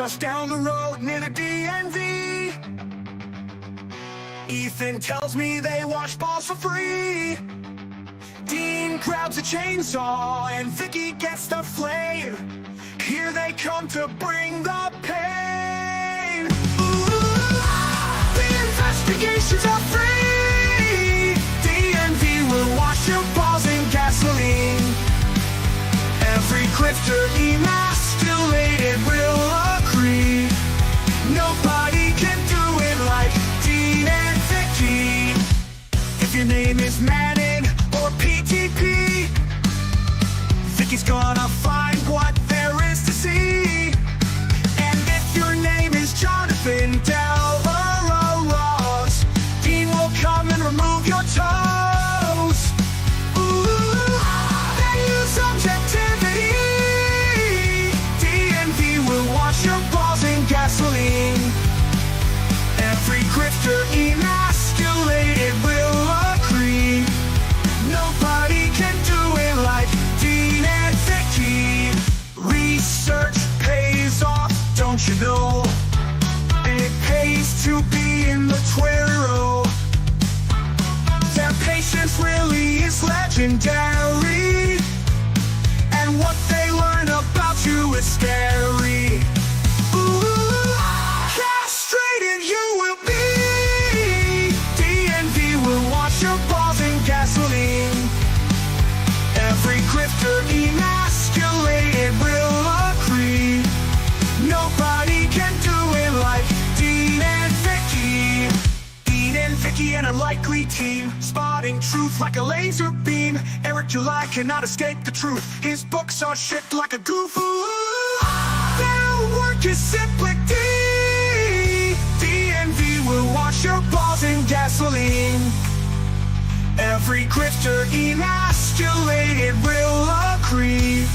just down the road near the DMV. Ethan tells me they wash balls for free. Dean grabs a chainsaw and Vicky gets the flame. Here they come to bring the pain. Ooh, the investigations are free. DMV will wash your balls in gasoline. Every Clifter emasculated will agree. Nobody can do it like Dean and Vicky. If your name is Manning or PTP, Vicky's gonna find what there is to see. And if your name is Jonathan Delarose, Dean will come and remove your toes. Ooh, they use objectivity. DMV will wash your balls in gasoline. Every Grifter emasculated will agree. Nobody can do it like Dean and Vicky. Research pays off, don't you know? It pays to be in the Twitter. Their patience really is legendary. And what they learn about you is scary. Ooh, castrated you will be. DMV will wash your balls in gasoline. Every Grifter emasculated will agree. Nobody can do it like Dean and Vicky. Dean and Vicky, an unlikely team, spotting truth like a laser beam. Eric July cannot escape the truth. His books are shit like a goof. Ooh, their work is simply D. DMV will wash your balls in gasoline. Every Grifter emasculated will agree.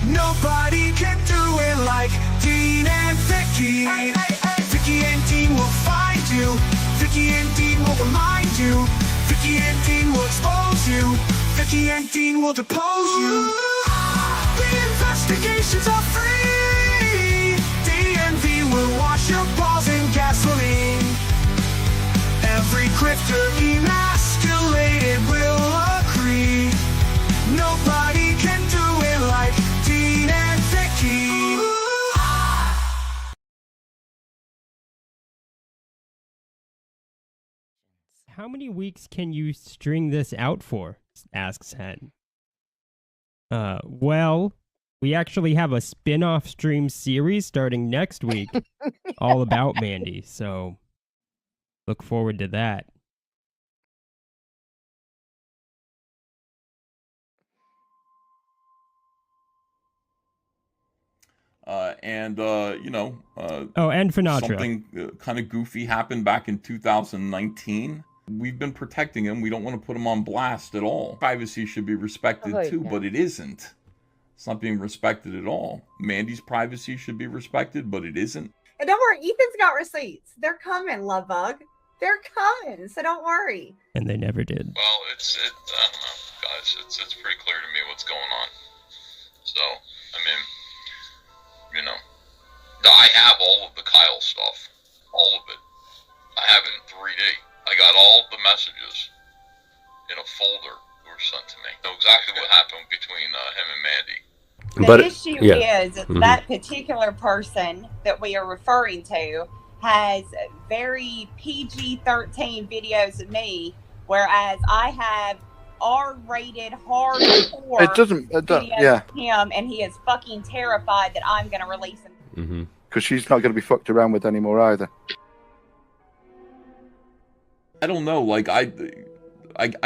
Nobody can do it like Dean and Vicky. Vicky and Dean will find you. Vicky and Dean will remind you. Vicky and Dean will expose you. Vicky and Dean will depose you. The investigations are free. DMV will wash your balls in gasoline. Every Grifter emasculated will agree. Nobody can do it like Dean and Vicky. How many weeks can you string this out for? Asks Hen. Well, we actually have a spin-off stream series starting next week, all about Mandy, so look forward to that. You know, Oh, and Finatra. something kind of goofy happened back in 2019. We've been protecting him. We don't want to put him on blast at all. Privacy should be respected too, but it isn't. It's not being respected at all. Mandy's privacy should be respected, but it isn't. And don't worry, Ethan's got receipts. They're coming, love bug. They're coming, so don't worry. And they never did. Well, I don't know, guys. It's pretty clear to me what's going on. So, I mean, you know, I have all of the Kyle stuff, all of it. I have it in 3D. I got all the messages in a folder that were sent to me. I know exactly what happened between him and Mandy. The issue is that particular person that we are referring to has very PG-13 videos of me, whereas I have R-rated hardcore videos of him, and he is fucking terrified that I'm going to release him. Because she's not going to be fucked around with anymore either. I don't know. Like I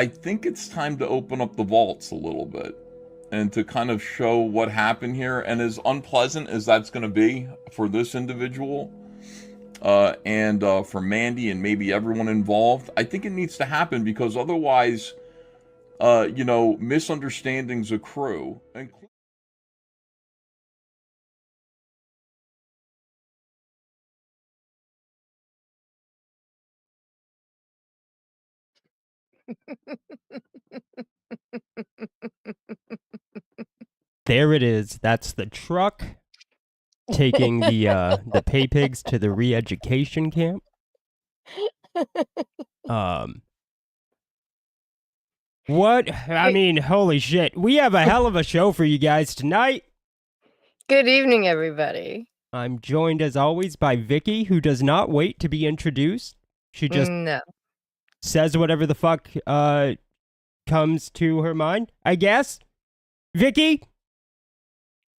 think it's time to open up the vaults a little bit and to kind of show what happened here. And as unpleasant as that's going to be for this individual, and for Mandy and maybe everyone involved, I think it needs to happen, because otherwise, you know, misunderstandings accrue. And There it is. That's the truck. taking the pay pigs to the re-education camp. What? I mean, holy shit. We have a hell of a show for you guys tonight. Good evening, everybody. I'm joined as always by Vicky, who does not wait to be introduced. She just No. says whatever the fuck comes to her mind, I guess. Vicky?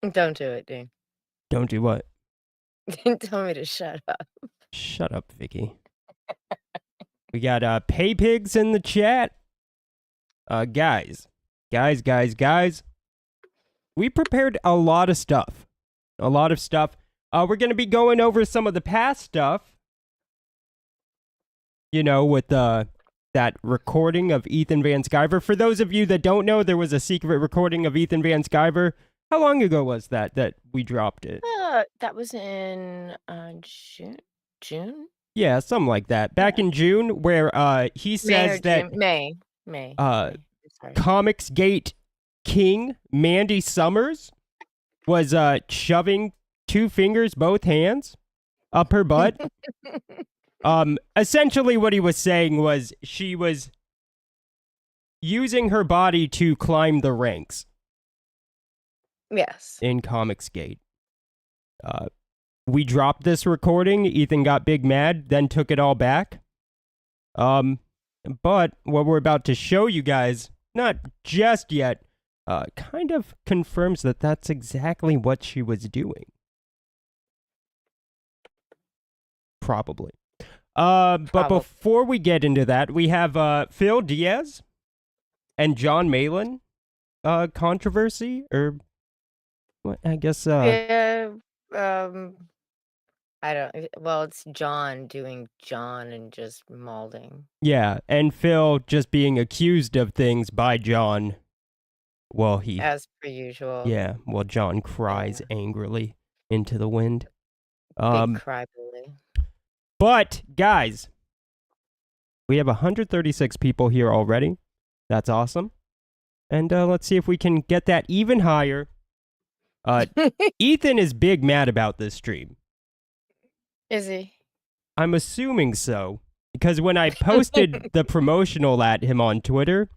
Don't do it, Dean. Don't do what? Tell me to shut up. Shut up, Vicky. We got pay pigs in the chat. Guys. We prepared a lot of stuff. We're going to be going over some of the past stuff. You know, with that recording of Ethan Van Sciver. For those of you that don't know, there was a secret recording of Ethan Van Sciver. How long ago was that we dropped it? That was in June? Yeah, something like that. Back in June, where he says that May. Sorry. Comicsgate King Mandy Summers was shoving 2 fingers, both hands, up her butt. Essentially what he was saying was she was using her body to climb the ranks Yes. in Comicsgate. We dropped this recording. Ethan got big mad, then took it all back. But what we're about to show you guys, not just yet, kind of confirms that that's exactly what she was doing. Probably. But before we get into that, we have Phil Diaz and John Malin controversy, or what? I guess. Yeah. I don't. Well, it's John doing John and just malding. Yeah, and Phil just being accused of things by John. Well, he. As per usual. Yeah. Well, John cries angrily into the wind. Big cry bully. But, guys, we have 136 people here already. That's awesome. And let's see if we can get that even higher. Ethan is big mad about this stream. Is he? I'm assuming so. Because when I posted the promotional at him on Twitter,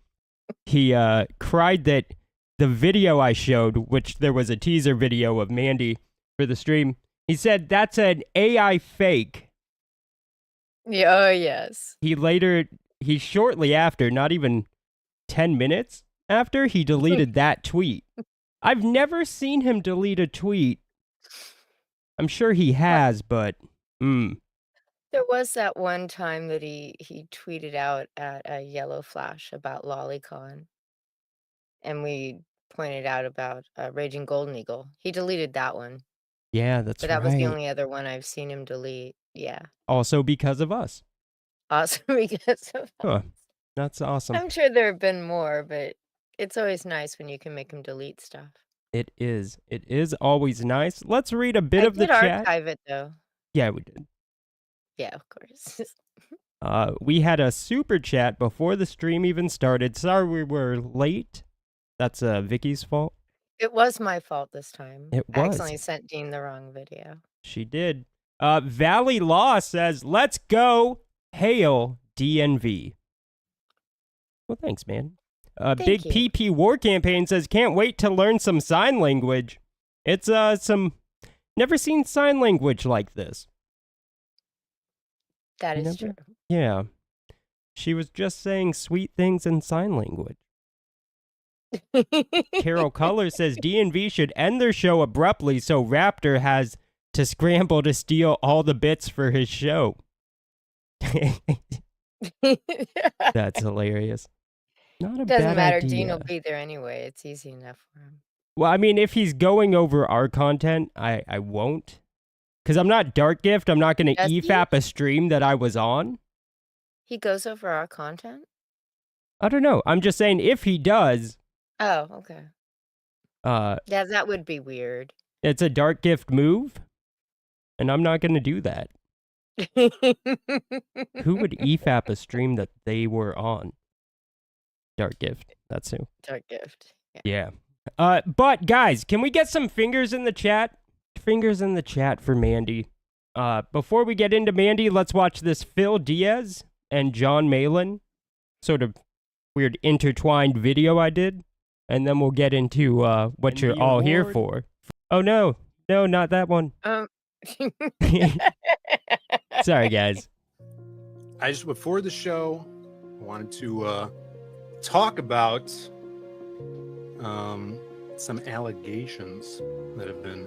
he cried that the video I showed, which there was a teaser video of Mandy for the stream, he said that's an AI fake. Yeah, oh, yes. He shortly after, not even 10 minutes after, he deleted that tweet. I've never seen him delete a tweet. I'm sure he has, but, There was that one time that he tweeted out at a Yellow Flash about Lolicon. And we pointed out about Raging Golden Eagle. He deleted that one. Yeah, that's But right. that was the only other one I've seen him delete. Yeah. Also because of us. Also because of Huh. That's awesome. I'm sure there have been more, but it's always nice when you can make him delete stuff. It is. It is always nice. Let's read a bit I of the did chat. archive it though. Yeah, we did. Yeah, of course. We had a super chat before the stream even started. Sorry we were late. That's Vicky's fault. It was my fault this time. It I was. accidentally sent Dean the wrong video. She did. Valley Law says, "Let's go, hail DNV." Well, thanks, man. Big you. PP War Campaign says, "Can't wait to learn some sign language." It's never seen sign language like this. That is Never? true. Yeah. She was just saying sweet things in sign language. Carol Color says DNV should end their show abruptly so Raptor has to scramble to steal all the bits for his show. That's hilarious. Not a Doesn't bad matter. idea. Dean will be there anyway. It's easy enough for him. Well, I mean, if he's going over our content, I won't. Because I'm not Dark Gift. I'm not going to Does he? EFAP a stream that I was on. He goes over our content? I don't know. I'm just saying if he does, Oh, okay. Yeah, that would be weird. it's a Dark Gift move. And I'm not going to do that. Who would EFAP a stream that they were on? Dark Gift. That's who. Dark gift. Yeah. But guys, can we get some fingers in the chat fingers in the chat for Mandy. Before we get into Mandy, let's watch this Phil Diaz and John Malin sort of weird intertwined video I did, and then we'll get into what And you're the all here award- for. Oh no, not that one. Sorry, guys. I just before the show wanted to talk about some allegations that have been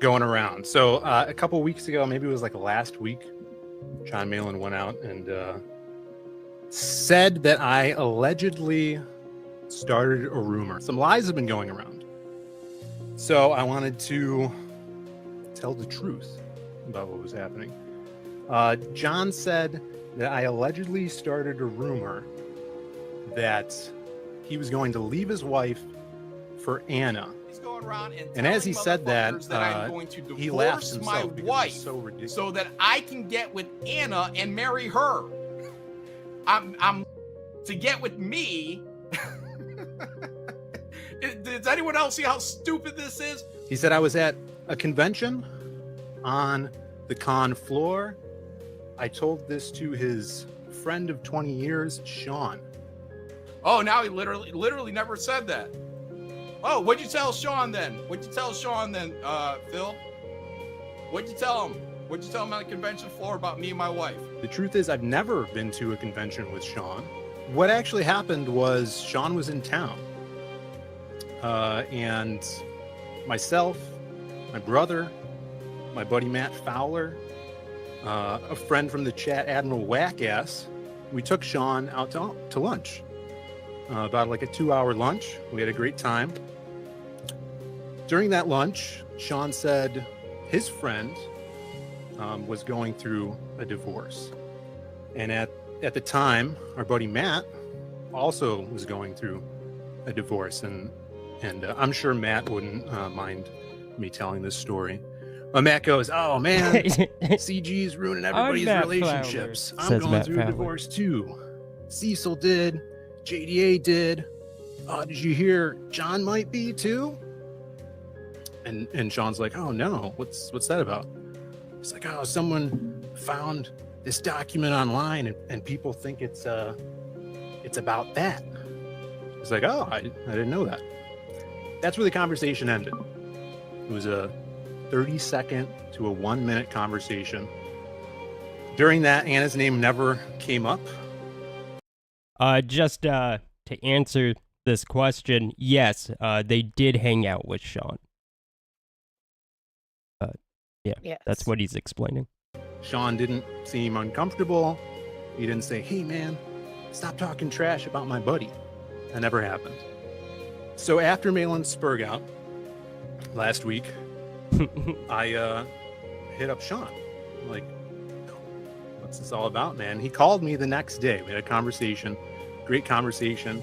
going around. So a couple weeks ago, maybe it was like last week, John Malin went out and said that I allegedly started a rumor. Some lies have been going around. So I wanted to tell the truth about what was happening. John said that I allegedly started a rumor that he was going to leave his wife for Anna. He's going around And as he said that, I'm going to he laughed divorce himself my because it wife was so ridiculous. so that I can get with Anna and marry her. I'm to get with me. Does anyone else see how stupid this is? He said I was at a convention on the con floor. I told this to his friend of 20 years, Sean. Oh, now he literally never said that. Oh, what'd you tell Sean then? What'd you tell Sean then, Phil? What'd you tell him? What'd you tell him on the convention floor about me and my wife? The truth is, I've never been to a convention with Sean. What actually happened was Sean was in town. And myself, my brother, my buddy Matt Fowler, a friend from the chat, Admiral Wackass, we took Sean out to lunch. About like a 2-hour lunch. We had a great time. During that lunch, Sean said his friend was going through a divorce. And at the time, our buddy Matt also was going through a divorce. And I'm sure Matt wouldn't mind me telling this story. But Matt goes, "Oh man, CG's ruining everybody's Matt relationships. Fowler," I'm says going Matt through Fowler. a divorce too. Cecil did. JDA did. Did you hear John might be too?" And Sean's like, "Oh no, what's that about?" He's like, "Oh, someone found this document online and people think it's about that." He's like, "Oh, I didn't know that." That's where the conversation ended. It was a 30-second to a 1-minute conversation. During that, Anna's name never came up. Just to answer this question, yes, they did hang out with Sean. Yes. That's what he's explaining. Sean didn't seem uncomfortable. He didn't say, "Hey man, stop talking trash about my buddy." That never happened. So after Malin Spurg out last week, I hit up Sean. I'm like, "What's this all about, man?" He called me the next day. We had a conversation, great conversation.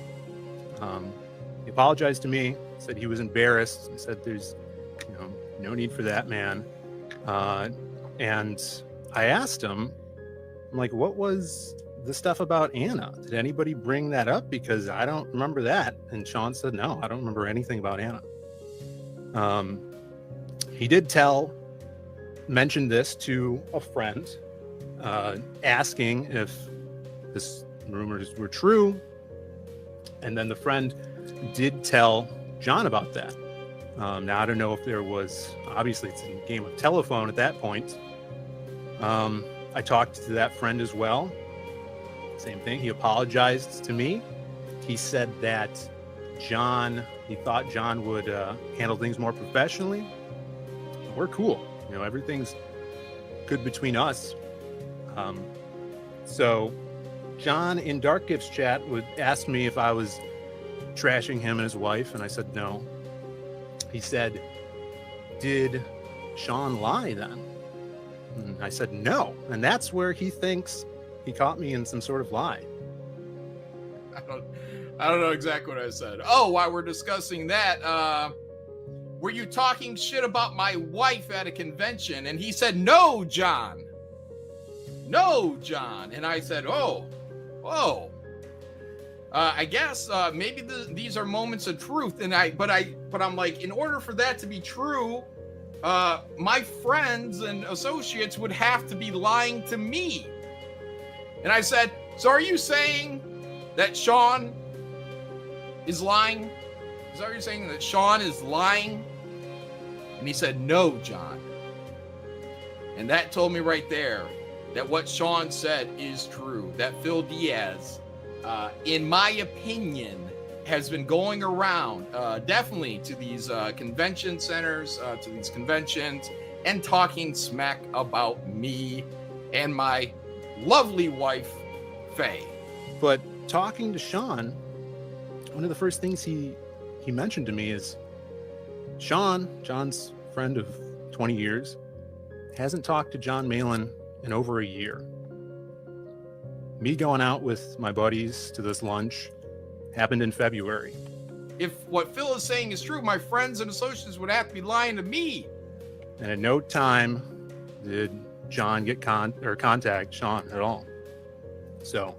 He apologized to me, said he was embarrassed. He said there's no need for that, man. And I asked him, I'm like, "What was the stuff about Anna? Did anybody bring that up? Because I don't remember that." And Sean said, "No, I don't remember anything about Anna." He did mention this to a friend, asking if this rumors were true. And then the friend did tell John about that. Now, I don't know if there was, obviously it's a game of telephone at that point. I talked to that friend as well. Same thing. He apologized to me. He said that he thought John would handle things more professionally. We're cool. Everything's good between us. So John in Dark Gifts chat would ask me if I was trashing him and his wife, and I said no. He said, "Did Sean lie then?" And I said no. And that's where he thinks he caught me in some sort of lie. I don't know exactly what I said. Oh, while we're discussing that, were you talking shit about my wife at a convention? And he said, "No, John. No, John." And I said, "Oh. I guess maybe these are moments of truth." And I'm like, in order for that to be true, my friends and associates would have to be lying to me. And I said, so are you saying that Sean is lying? Is that what you're saying, that Sean is lying? And he said, no, John. And that told me right there that what Sean said is true. That Phil Diaz, in my opinion, has been going around definitely to these convention centers, to these conventions, and talking smack about me and my lovely wife, Faye. But talking to Sean, one of the first things he mentioned to me is John's friend of 20 years, hasn't talked to John Malin in over a year. Me going out with my buddies to this lunch happened in February. If what Phil is saying is true, my friends and associates would have to be lying to me. And at no time did John get contact Sean at all. So,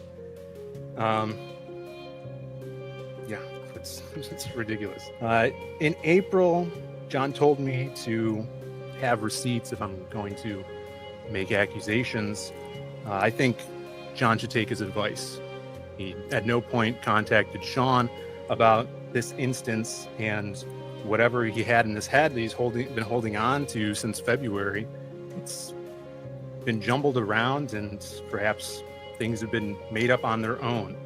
yeah, it's ridiculous. In April, John told me to have receipts if I'm going to make accusations. I think John should take his advice. He at no point contacted Sean about this instance, and whatever he had in his head that he's been holding on to since February, it's been jumbled around, and perhaps things have been made up on their own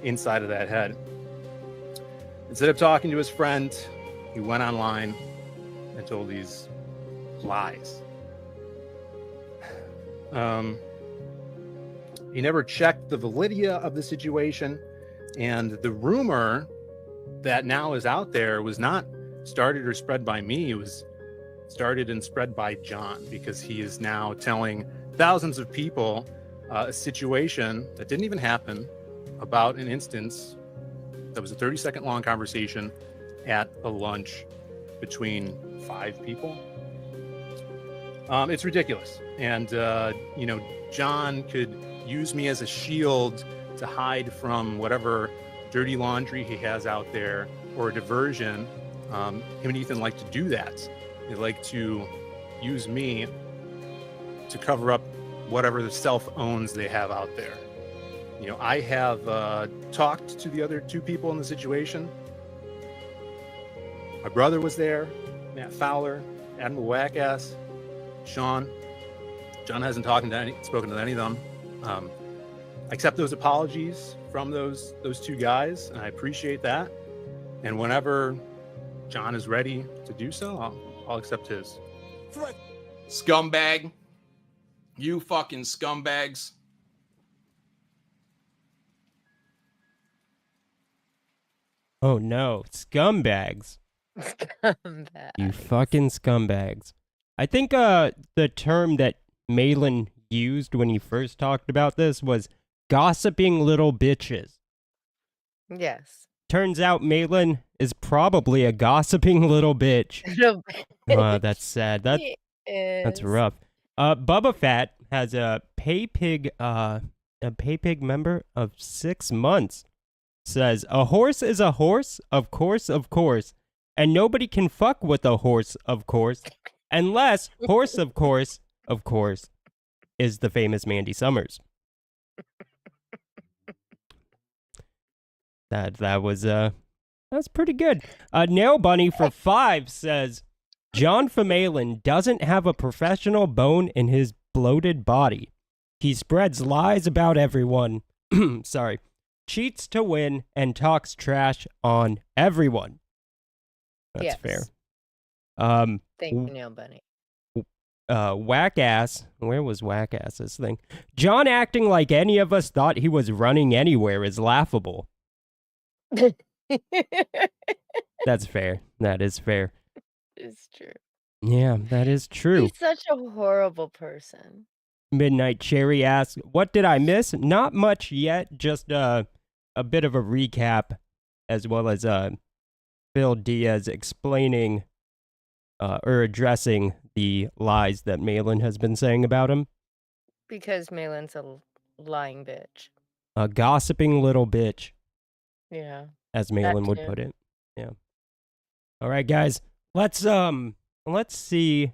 inside of that head. Instead of talking to his friend, he went online and told these lies. He never checked the validity of the situation, and the rumor that now is out there was not started or spread by me. It was started and spread by John, because he is now telling thousands of people a situation that didn't even happen, about an instance that was a 30-second long conversation at a lunch between 5 people. It's ridiculous. And, John could use me as a shield to hide from whatever dirty laundry he has out there, or a diversion. Him and Ethan like to do that. They like to use me to cover up whatever the self-owns they have out there. I have talked to the other 2 people in the situation. My brother was there, Matt Fowler, Admiral Wackass, Sean. John hasn't spoken to any of them. I accept those apologies from those 2 guys, and I appreciate that. And whenever John is ready to do so, I'll accept his. Scumbag. You fucking scumbags. Oh no, scumbags. Scumbag. You fucking scumbags. I think the term that Malin used when he first talked about this was gossiping little bitches. Yes. Turns out Malin is probably a gossiping little bitch. That's sad. That's rough. Bubba Fett has a pay pig member of 6 months. Says, a horse is a horse, of course, and nobody can fuck with a horse, of course, unless horse, of course, is the famous Mandy Summers. That's pretty good. Nail Bunny for 5 says, John Malin doesn't have a professional bone in his bloated body. He spreads lies about everyone. Sorry. Cheats to win and talks trash on everyone. That's Yes. fair. Thank you, Nail Bunny. Wackass. Where was Wackass's thing? John acting like any of us thought he was running anywhere is laughable. That's fair. That is fair. It's true. Yeah, that is true. He's such a horrible person. Midnight Cherry asks, what did I miss? Not much yet, just a bit of a recap, as well as Phil Diaz explaining or addressing the lies that Malin has been saying about him. Because Malin's a lying bitch. A gossiping little bitch, Yeah. as Malin would too. put it. Yeah. All right, guys, let's let's see.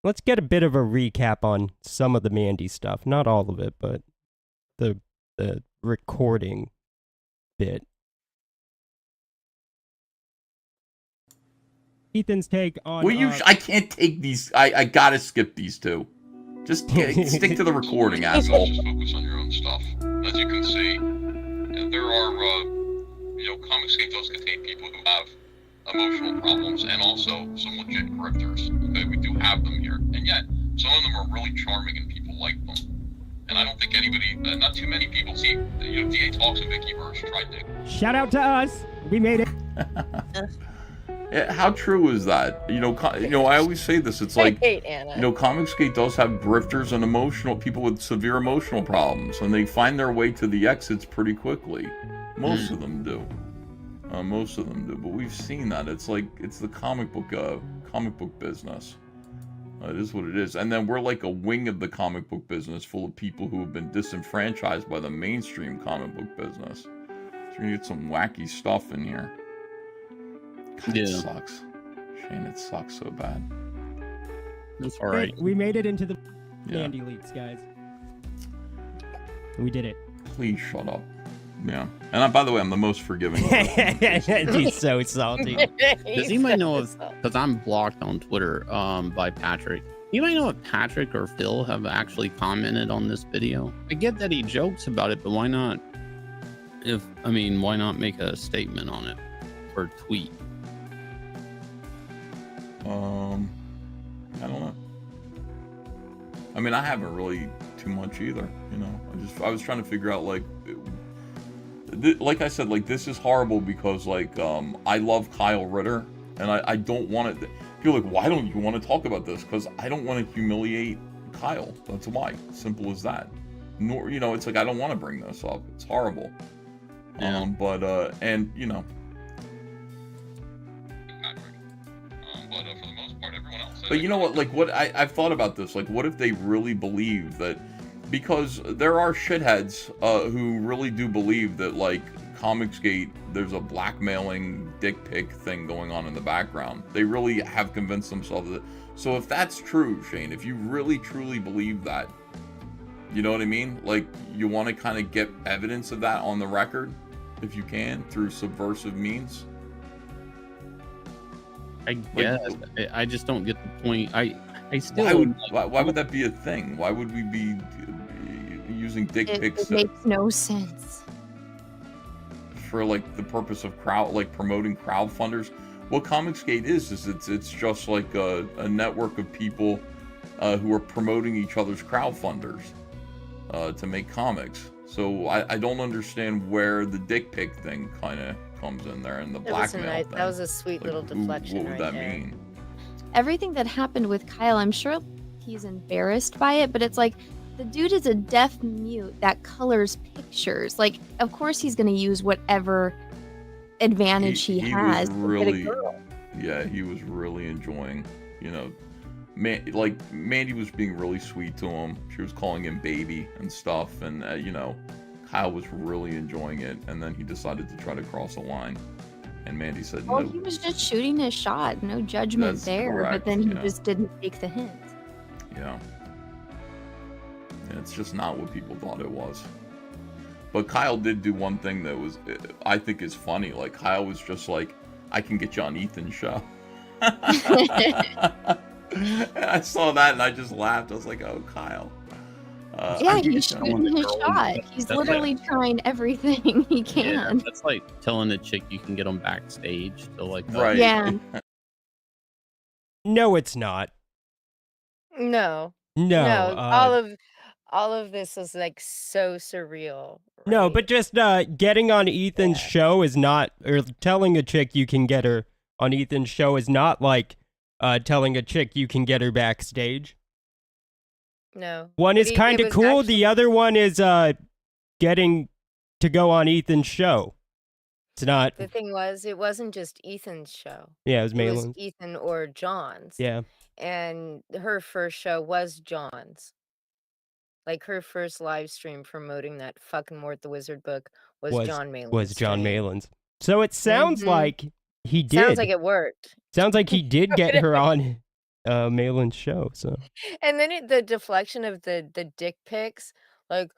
Let's get a bit of a recap on some of the Mandy stuff. Not all of it, but the recording bit. Ethan's take on. Will you? I can't take these. I gotta skip these two. Just stick to the recording, asshole. Just focus on your own stuff. As you can see, there are, Comicsgate does contain people who have emotional problems and also some legit grifters. Okay, we do have them here, and yet some of them are really charming and people like them. And I don't think anybody, not too many people see. DA Talks and Vicky Burrs tried to. Shout out to us. We made it. Yeah, how true is that? I always say this. It's like, I hate Anna. Comicsgate does have grifters and people with severe emotional problems, and they find their way to the exits pretty quickly. Most of them do. But we've seen that. It's like it's the comic book business. It is what it is. And then we're like a wing of the comic book business, full of people who have been disenfranchised by the mainstream comic book business. So we're gonna get some wacky stuff in here. God, it sucks. Shane, it sucks so bad. It's all right. We made it into the Mandy leaks, guys. We did it. Please shut up. Yeah. And by the way, I'm the most forgiving. He's so salty. Does anybody know if, because I'm blocked on Twitter by Patrick, anybody know if Patrick or Phil have actually commented on this video? I get that he jokes about it, but why not? Why not make a statement on it or tweet? I don't know. I haven't really too much either. I was trying to figure out like I said, like this is horrible because I love Kyle Ritter and I don't want to. People are like, why don't you want to talk about this? Because I don't want to humiliate Kyle. That's why. Simple as that. Nor it's like I don't want to bring this up. It's horrible. Yeah. But for the most part, everyone else. But you know what? Like, I've thought about this. Like, what if they really believe that? Because there are shitheads who really do believe that, like, Comicsgate, there's a blackmailing dick pic thing going on in the background. They really have convinced themselves that. So if that's true, Shane, if you really truly believe that, you know what I mean? Like, you want to kind of get evidence of that on the record, if you can, through subversive means. I guess. I just don't get the point. I still. Why would that be a thing? Why would we be using dick pics? It makes no sense. For like the purpose of promoting crowdfunders. What Comicsgate is it's just like a network of people who are promoting each other's crowdfunders to make comics. So I don't understand where the dick pic thing kind of comes in there and the blackmail thing. That was a sweet little deflection. What would that mean? Everything that happened with Kyle, I'm sure he's embarrassed by it, but it's like the dude is a deaf mute that colors pictures. Like, of course he's going to use whatever advantage he has to get a girl. Yeah, he was really enjoying, Mandy was being really sweet to him. She was calling him baby and stuff, and Kyle was really enjoying it, and then he decided to try to cross a line, and Mandy said no. Well, he was just shooting his shot, no judgment That's there, correct, but then he just didn't take the hint. Yeah. It's just not what people thought it was. But Kyle did do one thing that was, I think, is funny. Like, Kyle was just like, I can get you on Ethan's show. And I saw that and I just laughed. I was like, oh, Kyle. Yeah, he's shooting his shot. He's literally trying everything he can. Yeah, that's like telling a chick you can get them backstage to like. Right. Yeah. No, it's not. No. No. All of this is like so surreal. Right? No, but just getting on Ethan's show is not, or telling a chick you can get her on Ethan's show is not like telling a chick you can get her backstage. No. One is kind of cool. The other one is getting to go on Ethan's show. It's not. The thing was, it wasn't just Ethan's show. Yeah, it was It was Malin's. Ethan or John's. Yeah. And her first show was John's. Like, her first live stream promoting that fucking Mort the Wizard book was John Malin's. Was John Malin's. So it sounds like he Sounds like did. it worked. Sounds like he did get her on Malin's show. So And then the deflection of the dick pics, like,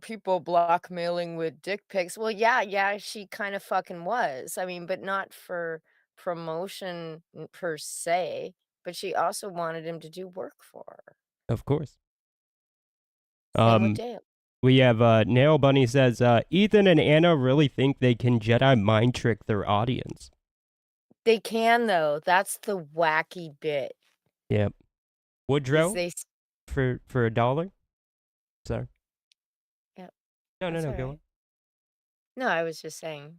people blackmailing with dick pics. Well, yeah, she kind of fucking was. I mean, but not for promotion per se, but she also wanted him to do work for her. of course. Same with Dale. We have Nail Bunny says Ethan and Anna really think they can Jedi mind trick their audience. They can though. That's the wacky bit. Yep. is Woodrow They s- for $1. Sorry. Yep. No, That's go all on. right. No, I was just saying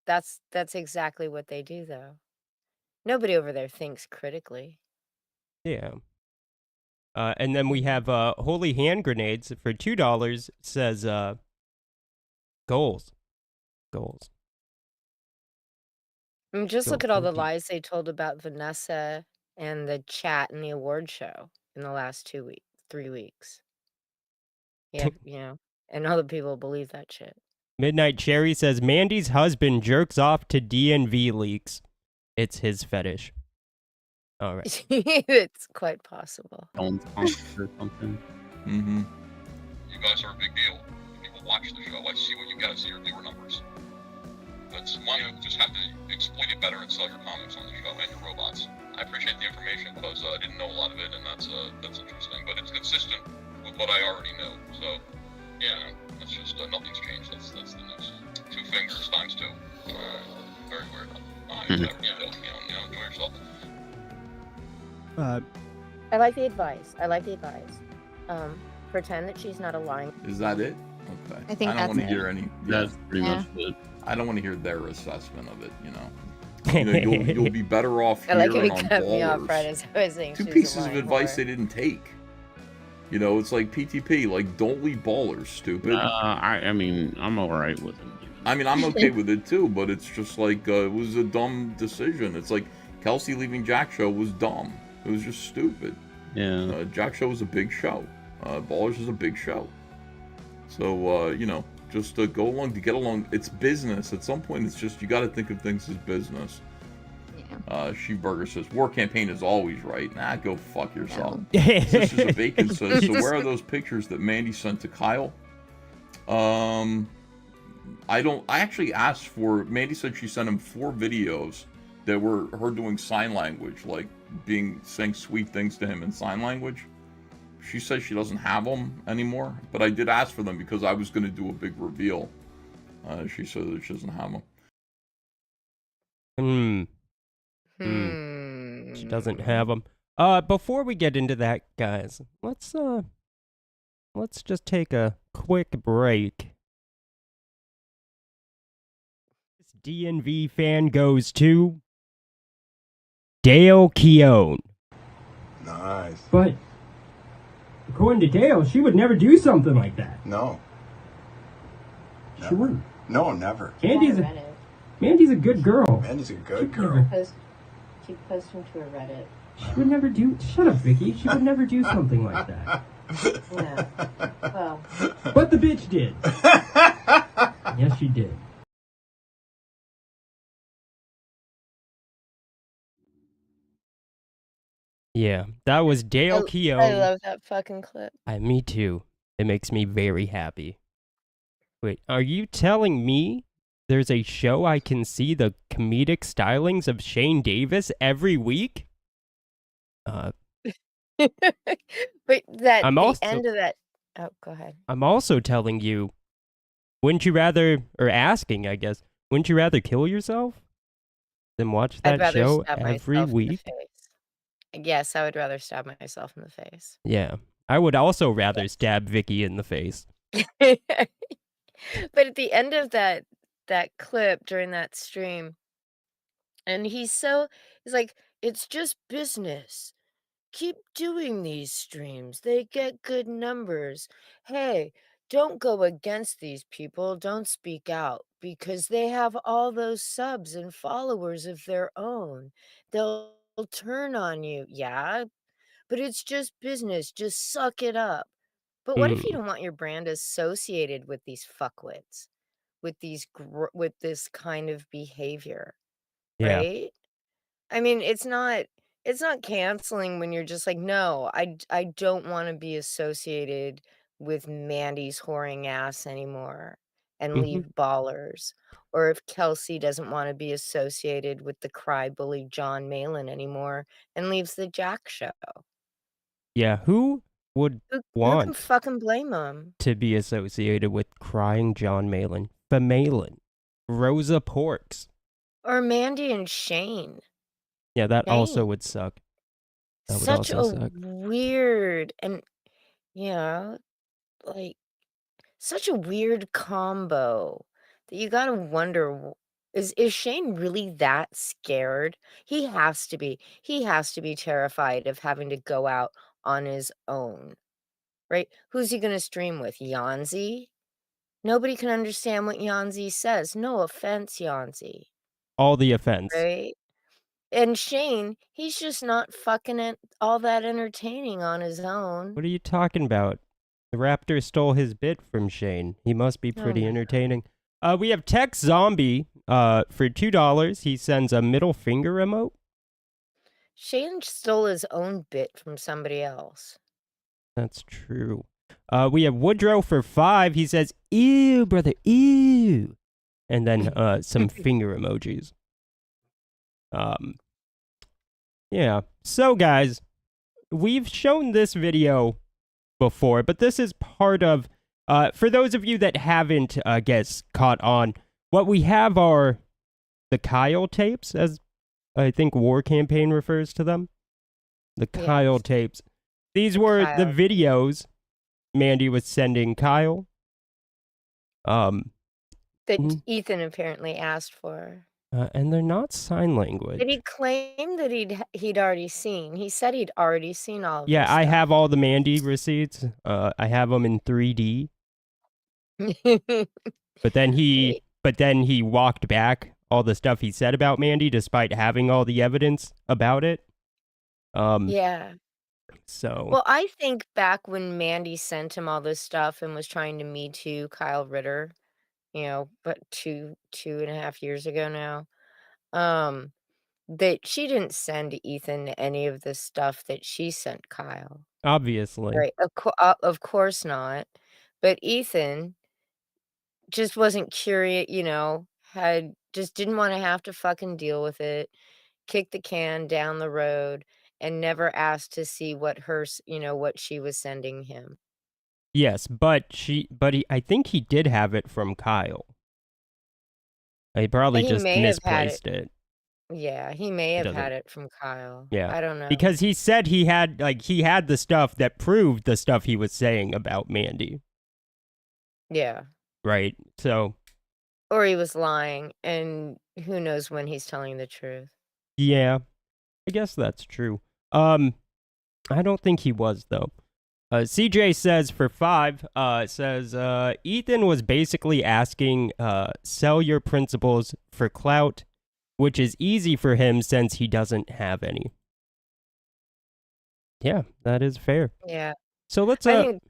that's exactly what they do though. Nobody over there thinks critically. Yeah. And then we have Holy Hand Grenades for $2 says goals. Goals. I mean, just Go look at all the Hokie. lies they told about Vanessa and the chat and the award show in the last 3 weeks. Yeah, and all the people believe that shit. Midnight Cherry says Mandy's husband jerks off to DNV leaks. It's his fetish. All right. It's quite possible. Don't sponsor or something. Mm-hmm. You guys are a big deal. People watch the show. I see what you guys see your viewer numbers. That's why you just have to exploit it better and sell your comics on the show and your robots. I appreciate the information because I didn't know a lot of it, and that's interesting. But it's consistent with what I already know. So yeah, that's just nothing's changed. That's the news. 2 fingers times 2. Very weird. Enjoy yourself. I like the advice. Pretend that she's not a lying. Is that it? Okay. I think don't that's want to it. hear any. That's pretty Yeah. much it. I don't want to hear their assessment of it. You'll be better off I like hearing how on you cut me off Ballers. right as I was saying 2 she's a pieces of lying advice whore. they didn't take. It's like PTP. Like, don't lead Ballers, stupid. I mean, I'm all right with him. I mean, I'm okay with it too, but it's just like it was a dumb decision. It's like Kelsey leaving Jack Show was dumb. It was just stupid. Yeah. Jack Show was a big show. Ballers is a big show. So just go along to get along. It's business. At some point, it's just you got to think of things as business. Sheeburger says war campaign is always right. Nah, go fuck yourself. Sisters of Bacon says, so where are those pictures that Mandy sent to Kyle? I actually asked for. Mandy said she sent him 4 videos that were her doing sign language, like saying sweet things to him in sign language. She says she doesn't have them anymore, but I did ask for them because I was going to do a big reveal. She said that she doesn't have them. She doesn't have them. Before we get into that, guys, let's just take a quick break. This DNV fan goes to Dale Keown. Nice. But according to Dale, she would never do something like that. No. She wouldn't. No, never. Mandy's a good girl. Mandy's a good girl. She posts him to a Reddit. She would never do. Shut up, Vicky. She would never do something like that. Yeah. Well, But the bitch did. Yes, she did. Yeah, that was Dale Keown. I love that fucking clip. Me too. It makes me very happy. Wait, are you telling me there's a show I can see the comedic stylings of Shane Davis every week? But that I'm the also- end of that. Oh, go ahead. I'm also telling you, wouldn't you rather, or asking, I guess, wouldn't you rather kill yourself than watch I'd that rather show stab every myself in the week? face. Yes, I would rather stab myself in the face. Yeah, I would also rather stab Vicky in the face. But at the end of that clip during that stream, and he's like, it's just business. Keep doing these streams. They get good numbers. Hey, don't go against these people. Don't speak out because they have all those subs and followers of their own. They'll turn on you. Yeah, but it's just business. Just suck it up. But what if you don't want your brand associated with these fuckwits, with this kind of behavior? Yeah. right? I mean, it's not canceling when you're just like, "No, I don't wanna be associated with Mandy's whoring ass anymore and Hmm. leave Ballers." Or if Kelsey doesn't wanna be associated with the cry bully John Malin anymore and leaves the Jack show. Yeah. Who would Who can want fucking blame him? to be associated with crying John Malin? Malin, Rosa Parks. Or Mandy and Shane. Yeah, that also Shane. would suck. That would Such also a suck. weird and yeah, like such a weird combo that you gotta wonder, is Shane really that scared? He has to be. He has to be terrified of having to go out on his own, right? Who's he gonna stream with? Yanzi? Nobody can understand what Yanzi says. No offense, Yanzi, All the offense. right? And Shane, he's just not fucking it all that entertaining on his own. What are you talking about? The Raptor stole his bit from Shane. He must be Oh pretty my entertaining. We have Tech Zombie. For $2, he sends a middle finger emote. Shane stole his own bit from somebody else. That's true. We have Woodrow for $5. He says, "Ew, brother, ew," and then some finger emojis. Yeah. So, guys, we've shown this video before, but this is part of. For those of you that haven't, caught on, what we have are the Kyle tapes, as I think War Campaign refers to them. The Kyle Yes. tapes. These were the Kyle. videos Mandy was sending Kyle. That Mm. Ethan apparently asked for. And they're not sign language. Did he claim that he'd already seen? He said he'd already seen all of Yeah, this I stuff. have all the Mandy receipts. I have them in 3D. But then he walked back all the stuff he said about Mandy, despite having all the evidence about it. Yeah. So Well, I think back when Mandy sent him all this stuff and was trying to Me Too Kyle Ritter, but two and a half years ago now, that she didn't send Ethan any of the stuff that she sent Kyle. obviously, Right. Of course not. But Ethan just wasn't curious, just didn't want to have to fucking deal with it, kick the can down the road, and never asked to see what what she was sending him. yes, but I think he did have it from Kyle. He probably He just may have had misplaced it. Yeah, he may have doesn't- had it from Kyle. Yeah, I don't know. because he said he had the stuff that proved the stuff he was saying about Mandy, Yeah. right? So Or he was lying, and who knows when he's telling the truth. yeah, I guess that's true. I don't think he was though. CJ says for $5, Ethan was basically asking, sell your principles for clout, which is easy for him since he doesn't have any. Yeah, that is fair. Yeah. So let's I think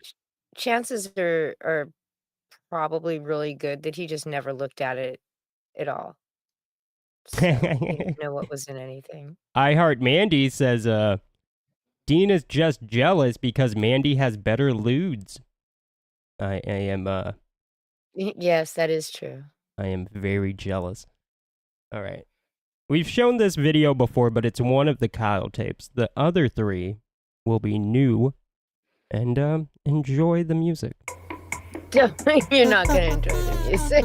chances are probably really good that he just never looked at it at all. So he didn't know what was in anything. I Heart Mandy says, Dean is just jealous because Mandy has better lewds. I am Yes, that is true. I am very jealous. All right. We've shown this video before, but it's one of the Kyle tapes. The other 3 will be new. And enjoy the music. You're not gonna enjoy the music.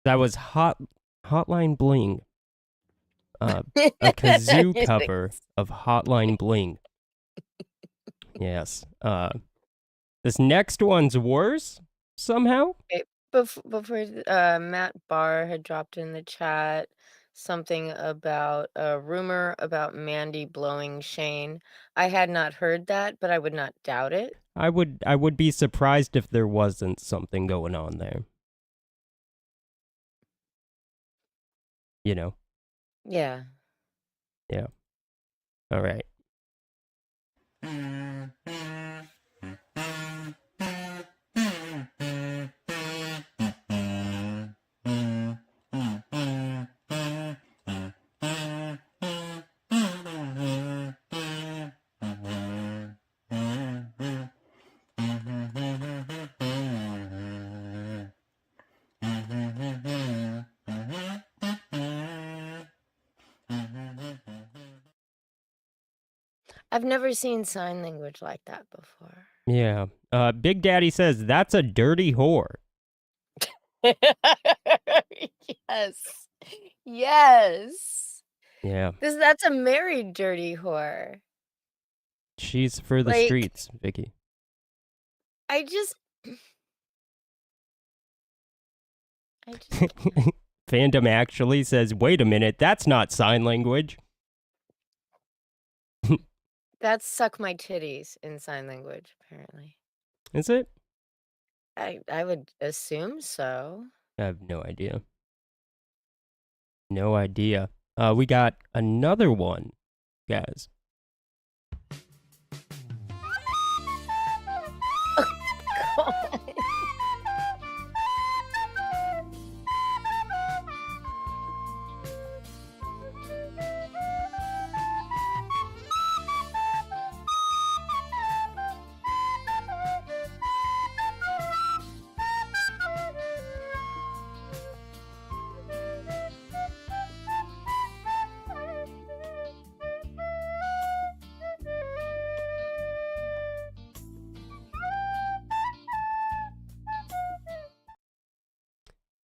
That was Hotline Bling. A kazoo cover of Hotline Bling. Yes. This next one's worse somehow. Before Matt Barr had dropped in the chat something about a rumor about Mandy blowing Shane. I had not heard that, but I would not doubt it. I would be surprised if there wasn't something going on there. You know. Yeah. Yeah. All right. I've never seen sign language like that before. Yeah. Big Daddy says that's a dirty whore. Yes. Yes. Yeah. That's a married dirty whore. She's for the Like- streets, Vicky. I just Fandom actually says, wait a minute, that's not sign language. that's suck my titties in sign language, apparently. Is it? I would assume so. I have no idea. No idea. We got another one, guys. God.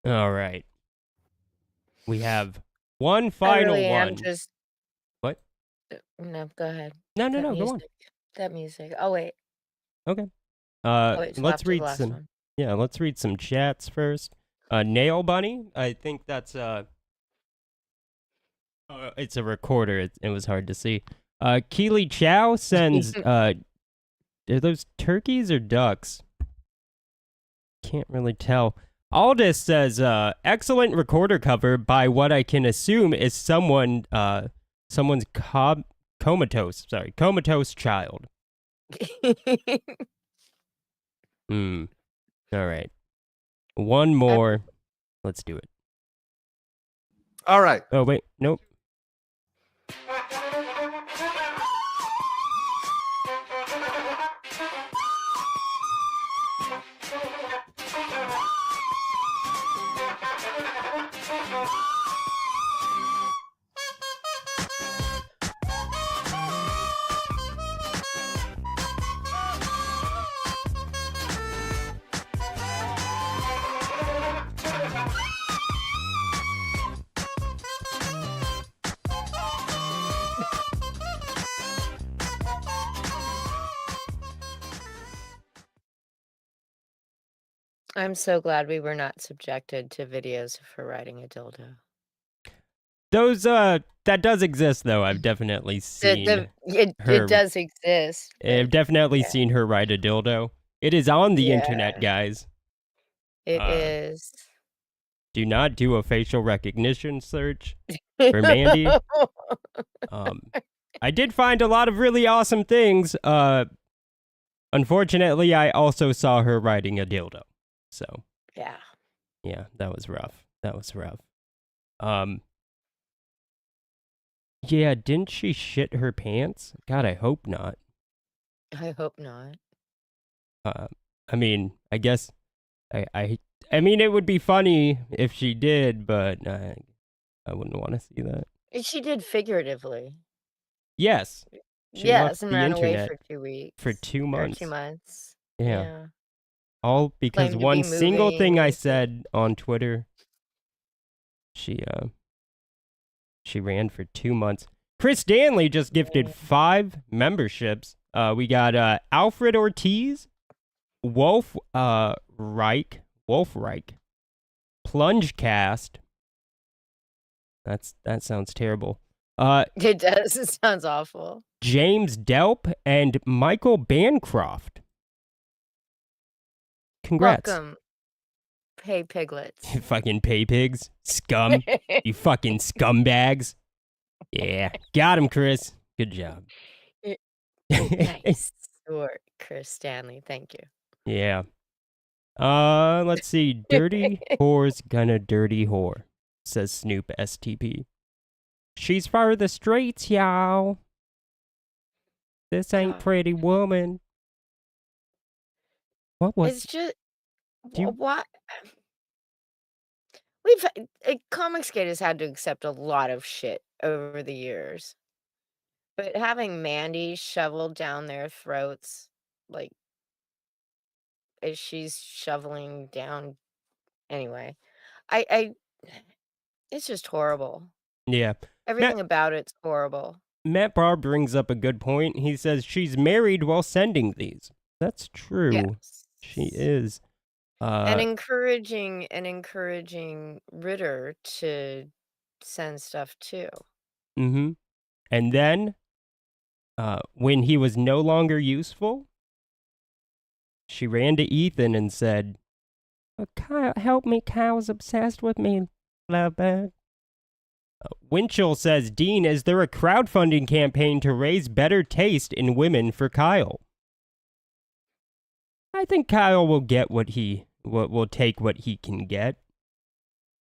All right. We have one I final really am one. just What? no, go ahead. No, That go on. music. That music. Oh wait. Okay. Wait, till Let's after the read last some. one. Yeah, let's read some chats first. Nail Bunny. I think that's it's a recorder. It was hard to see. Keely Chow sends. Are those turkeys or ducks? Can't really tell. Aldous says, excellent recorder cover by what I can assume is someone's comatose child. All right. One more. Let's do it. All right. Oh, wait. Nope. I'm so glad we were not subjected to videos of her riding a dildo. Those, that does exist, though. I've definitely seen It her. does exist. I've definitely seen her ride a dildo. It is on the Yeah. internet, guys. It is. Do not do a facial recognition search for Mandy. I did find a lot of really awesome things. Unfortunately, I also saw her riding a dildo. So, Yeah. yeah, that was rough. Yeah, didn't she shit her pants? God, I hope not. I hope not. I mean, I guess I mean, it would be funny if she did, but I wouldn't want to see that. She did figuratively. Yes. She Yes, left and the ran away internet for 2 weeks. for 2 Or months. 2 months. Yeah. All because Claimed to be one single thing I moving. said on Twitter. She ran for 2 months. Chris Stanley just gifted 5 memberships. We got Alfred Ortiz, Wolf Reich, Plungecast, That sounds terrible. It does. It sounds awful. James Delp and Michael Bancroft. Congrats. Welcome. Hey, piglets. You fucking pay pigs. Scum. You fucking scumbags. Yeah. Got him, Chris. Good job. Nice work, Chris Stanley. Thank you. Yeah. Let's see. Dirty whore's gonna dirty whore, says Snoop STP. She's for the streets, y'all. This ain't Pretty Woman. What was? It's just Do you- what Comicsgate has had to accept a lot of shit over the years, but having Mandy shoveled down their throats, like as she's shoveling down, anyway, I it's just horrible. Yeah. Everything about it's horrible. Matt Barr brings up a good point. He says she's married while sending these. That's true. Yes. She is. And encouraging Ritter to send stuff too. Mm-hmm. And then, when he was no longer useful, she ran to Ethan and said, Kyle, help me. Kyle's obsessed with me. Love bug. Winchell says, Dean, is there a crowdfunding campaign to raise better taste in women for Kyle? I think Kyle will get will take what he can get.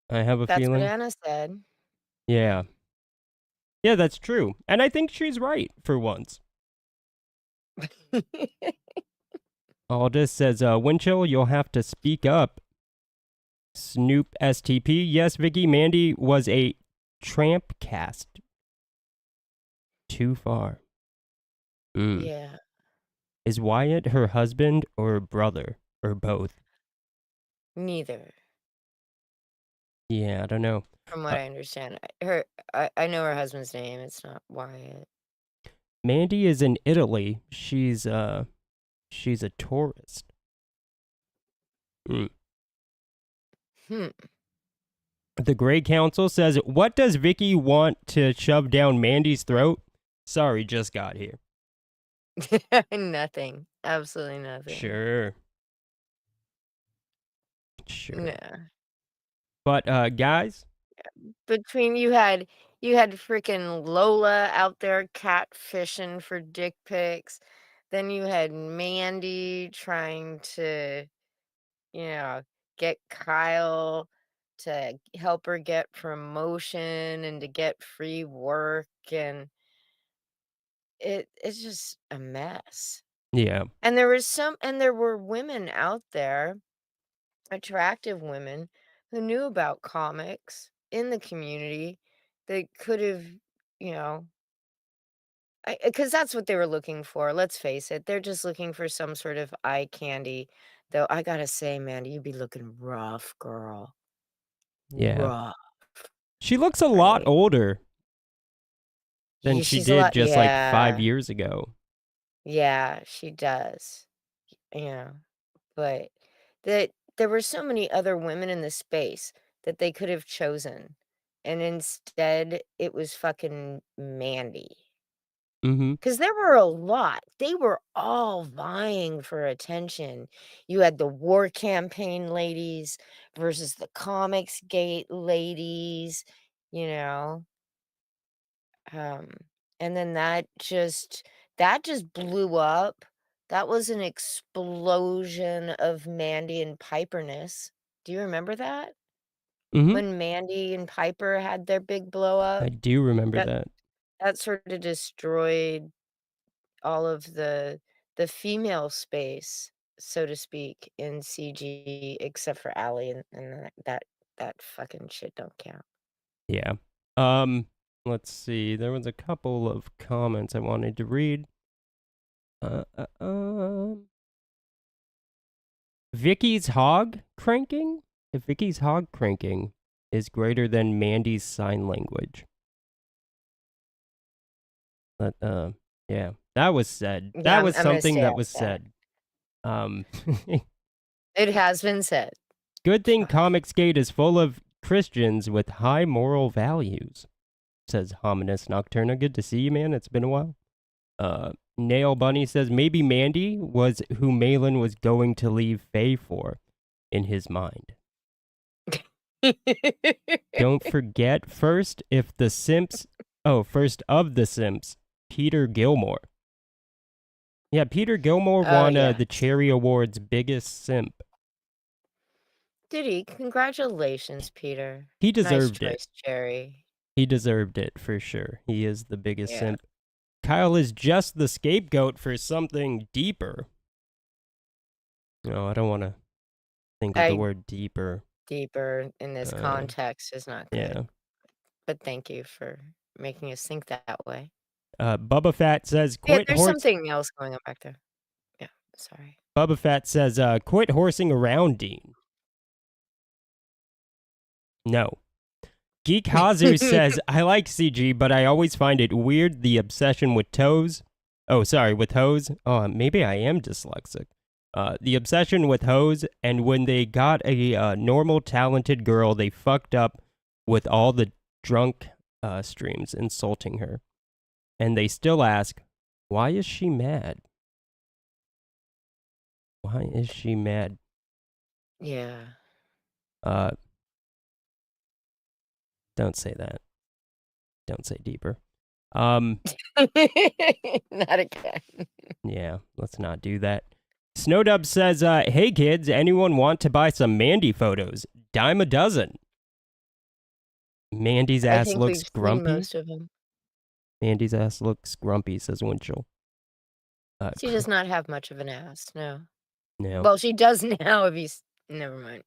I have a feeling. That's what Anna said. Yeah. Yeah, that's true. And I think she's right for once. Aldous says, Winchell, you'll have to speak up. Snoop STP. Yes, Vicky, Mandy was a tramp cast. Too far. Yeah. Is Wyatt her husband or brother? Or both? Neither. Yeah, I don't know. From what I understand. I know her husband's name. It's not Wyatt. Mandy is in Italy. She's a tourist. The Grey Council says, what does Vicky want to shove down Mandy's throat? Sorry, just got here. Nothing. Absolutely nothing. Sure. Yeah. But guys, Between you had freaking Lola out there catfishing for dick pics. Then you had Mandy trying to, get Kyle to help her get promotion and to get free work, and it's just a mess. yeah. And there were women out there, attractive women, who knew about comics in the community that could have, because that's what they were looking for. Let's face it, they're just looking for some sort of eye candy. Though I gotta say, Mandy, you be looking rough, girl. Yeah. Rough. She looks a lot older than Yeah, she she's a did lot- just like yeah. 5 years ago. Yeah, she does. But there were so many other women in the space that they could have chosen, and instead it was fucking Mandy. Mm-hmm. Because there were a lot. They were all vying for attention. You had the war campaign ladies versus the Comicsgate ladies, and then that just blew up. That was an explosion of Mandy and Piperness. Do you remember that? Mm-hmm. When Mandy and Piper had their big blow up? I do remember that. That sort of destroyed all of the female space, so to speak, in CG, except for Allie, and that fucking shit don't count. Yeah. Let's see. There was a couple of comments I wanted to read. Vicky's hog cranking? If Vicky's hog cranking is greater than Mandy's sign language. But, yeah, that was said. Yeah, That was I'm gonna something stay that out was that. said. It has been said. Good thing Comicsgate is full of Christians with high moral values, says Hominus Nocturna. Good to see you, man. It's been a while. Nail Bunny says maybe Mandy was who Malin was going to leave Faye for in his mind. Don't forget, first of the Simps, Peter Gilmore. Yeah, Peter Gilmore won the Cherry Awards biggest simp. Did he? Congratulations, Peter. He deserved nice choice, Cherry. He deserved it for sure. He is the biggest simp. Kyle is just the scapegoat for something deeper. No, I don't want to think of the word deeper. Deeper in this context is not good. Yeah. But thank you for making us think that way. Bubba Fett says, Yeah, quit there's something else going on back there. Yeah, sorry. Bubba Fett says, quit horsing around, Dean. No. Geek Hazu says, I like CG, but I always find it weird, the obsession with toes. Oh, sorry, with hoes. Oh, maybe I am dyslexic. The obsession with hoes, and when they got a normal, talented girl, they fucked up with all the drunk streams insulting her. And they still ask, why is she mad? Why is she mad? Yeah. Don't say that. Don't say deeper. Not again. Yeah, let's not do that. Snowdub says, hey kids, anyone want to buy some Mandy photos? Dime a dozen. Mandy's I ass think looks we've seen grumpy. most of them. Mandy's ass looks grumpy, says Winchell. She does not have much of an ass, no. No. Well, she does now if he's... Never mind.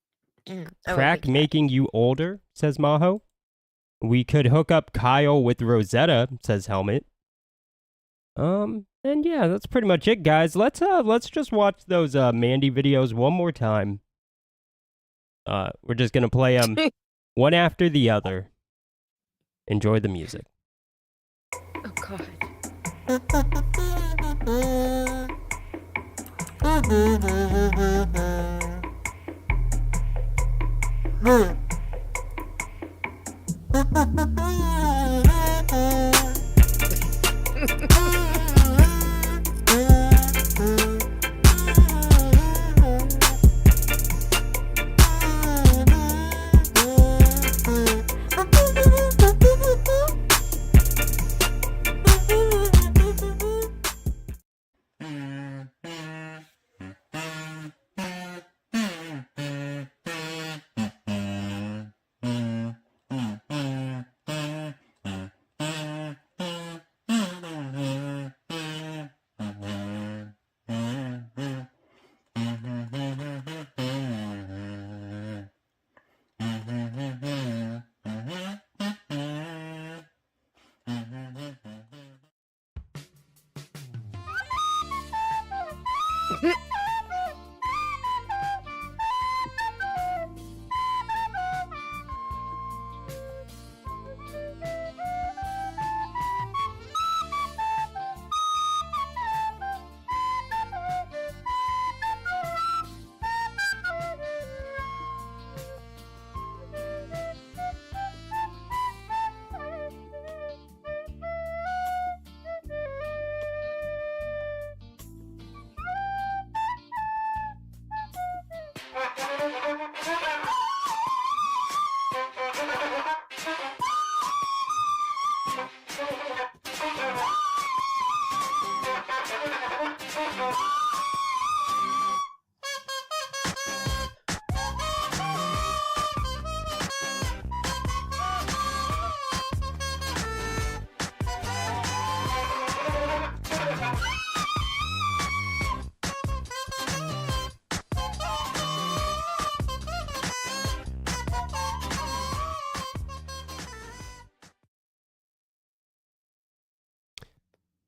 Crack making you older, says Maho. We could hook up Kyle with Rosetta, says Helmet. And yeah, that's pretty much it, guys. Let's just watch those Mandy videos one more time. We're just gonna play them one after the other. Enjoy the music. Oh God.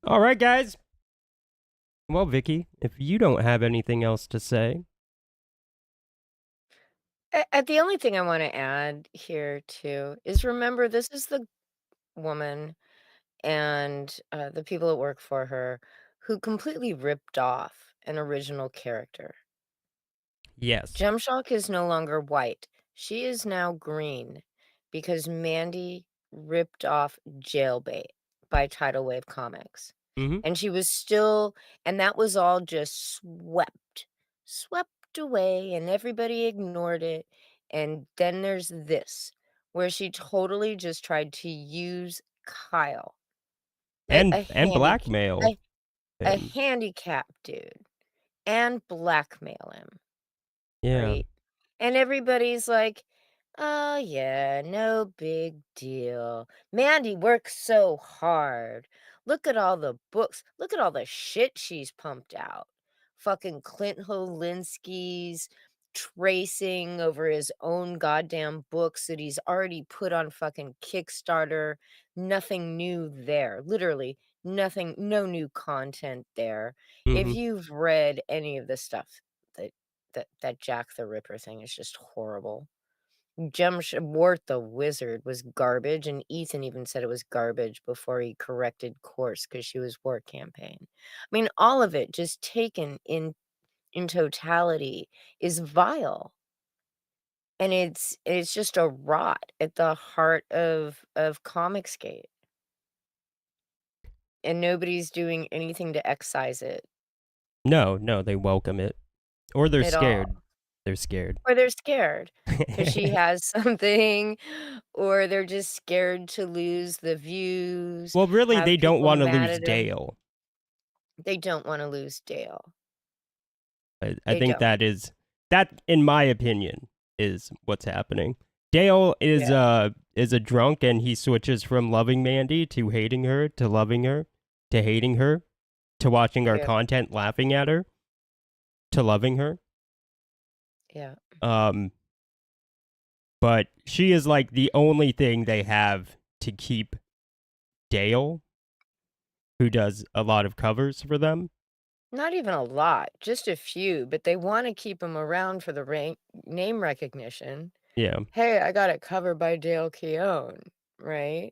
All right, guys. Well, Vicky, if you don't have anything else to say. The only thing I want to add here, too, is remember this is the woman and the people that work for her who completely ripped off an original character. Yes. Gemshock is no longer white. She is now green because Mandy ripped off Jailbait by Tidal Wave Comics. Mm-hmm. And she was still, and that was all just swept away, and everybody ignored it. And then there's this, where she totally just tried to use Kyle, And a blackmail. him. handicapped dude, and blackmail him, Yeah. right? And everybody's like, oh, yeah, no big deal. Mandy works so hard. Look at all the books. Look at all the shit she's pumped out. Fucking Clint Holinsky's tracing over his own goddamn books that he's already put on fucking Kickstarter. Nothing new there. Literally, nothing, no new content there. If Mhm. you've read any of the stuff that Jack the Ripper thing is just horrible. Wart the Wizard was garbage, and Ethan even said it was garbage before he corrected course because she was war campaign. I mean, all of it just taken in totality is vile, and it's just a rot at the heart of Comicsgate, and nobody's doing anything to excise it No, they welcome it. Or they're at scared. all. They're scared. Or they're scared because she has something, or they're just scared to lose the views, Well, really, have they don't people want to mad lose at 'em. Dale. They don't want to lose Dale. I They think don't. that, in my opinion, is what's happening. Dale is a drunk, and he switches from loving Mandy to hating her, to loving her, to hating her, to watching our Yeah. content, laughing at her, to loving her. Yeah. But she is like the only thing they have to keep Dale, who does a lot of covers for them. Not even a lot, just a few, but they want to keep him around for the name recognition. Yeah. Hey, I got it covered by Dale Keown, right?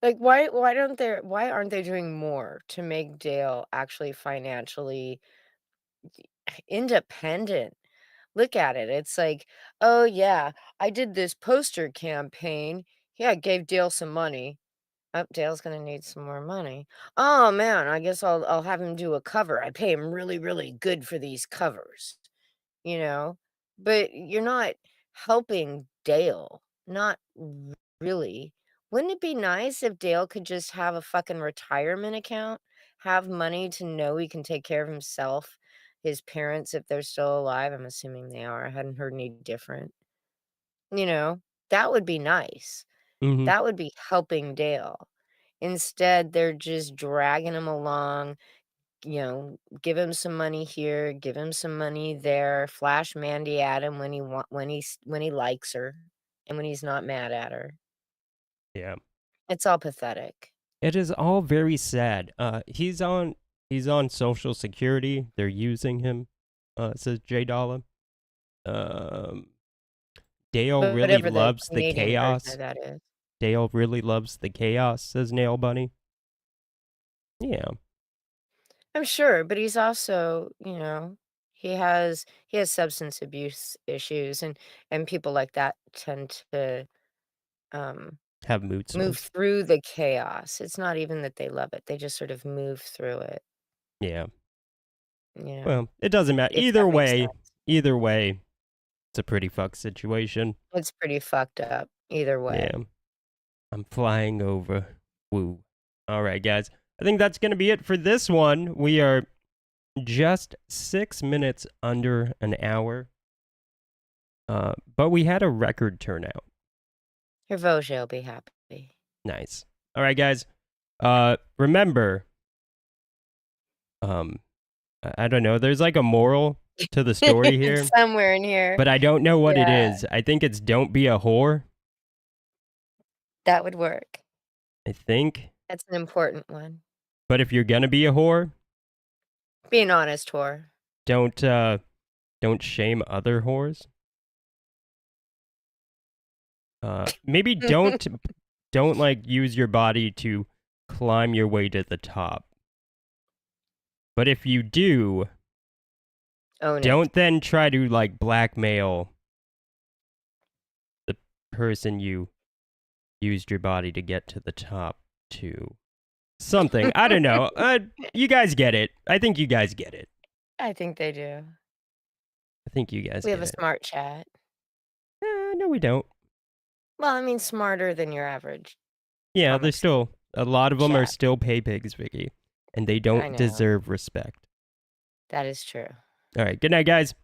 Like, why aren't they doing more to make Dale actually financially independent? Look at it. It's like, oh yeah, I did this poster campaign. Yeah, I gave Dale some money. Oh, Dale's gonna need some more money. Oh man, I guess I'll have him do a cover. I pay him really, really good for these covers, you know? But you're not helping Dale. Not really. Wouldn't it be nice if Dale could just have a fucking retirement account? Have money to know he can take care of himself, his parents, if they're still alive. I'm assuming they are. I hadn't heard any different. You know, that would be nice. Mhm. That would be helping Dale. Instead, they're just dragging him along, give him some money here, give him some money there, flash Mandy at him when he likes her and when he's not mad at her. Yeah. It's all pathetic. It is all very sad. He's on Social Security. They're using him. Says J Dollar. Dale really Whatever the loves the Canadian version chaos. of that is. Dale really loves the chaos, says Nail Bunny. Yeah. I'm sure, but he's also, he has substance abuse issues, and people like that tend to Have mood move swings. through the chaos. It's not even that they love it. They just sort of move through it. Yeah. You know, Well, it doesn't matter. if Either that makes way, sense. it's a pretty fucked situation. It's pretty fucked up either way. Yeah. I'm flying over. Woo. All right, guys. I think that's going to be it for this one. We are just 6 minutes under an hour. But we had a record turnout. Your Vosge will be happy. Nice. All right, guys. Remember, I don't know. There's like a moral to the story here, Somewhere in here. but I don't know what it Yeah. is. I think it's don't be a whore. That would work. I think. That's an important one. But if you're gonna be a whore, Be an honest whore. don't shame other whores. Maybe don't like use your body to climb your way to the top. But if you do, Own it. don't then try to like blackmail person you used your body to get to the top to something. I don't know. You guys get it. I think you guys get it. I think they do. I think you guys We get have a it. smart chat. No, we don't. Well, I mean, smarter than your average. Yeah, comic there's still a lot of them are chat. still pay pigs, Vicky, and they I don't know. deserve respect. That is true. All right, good night, guys.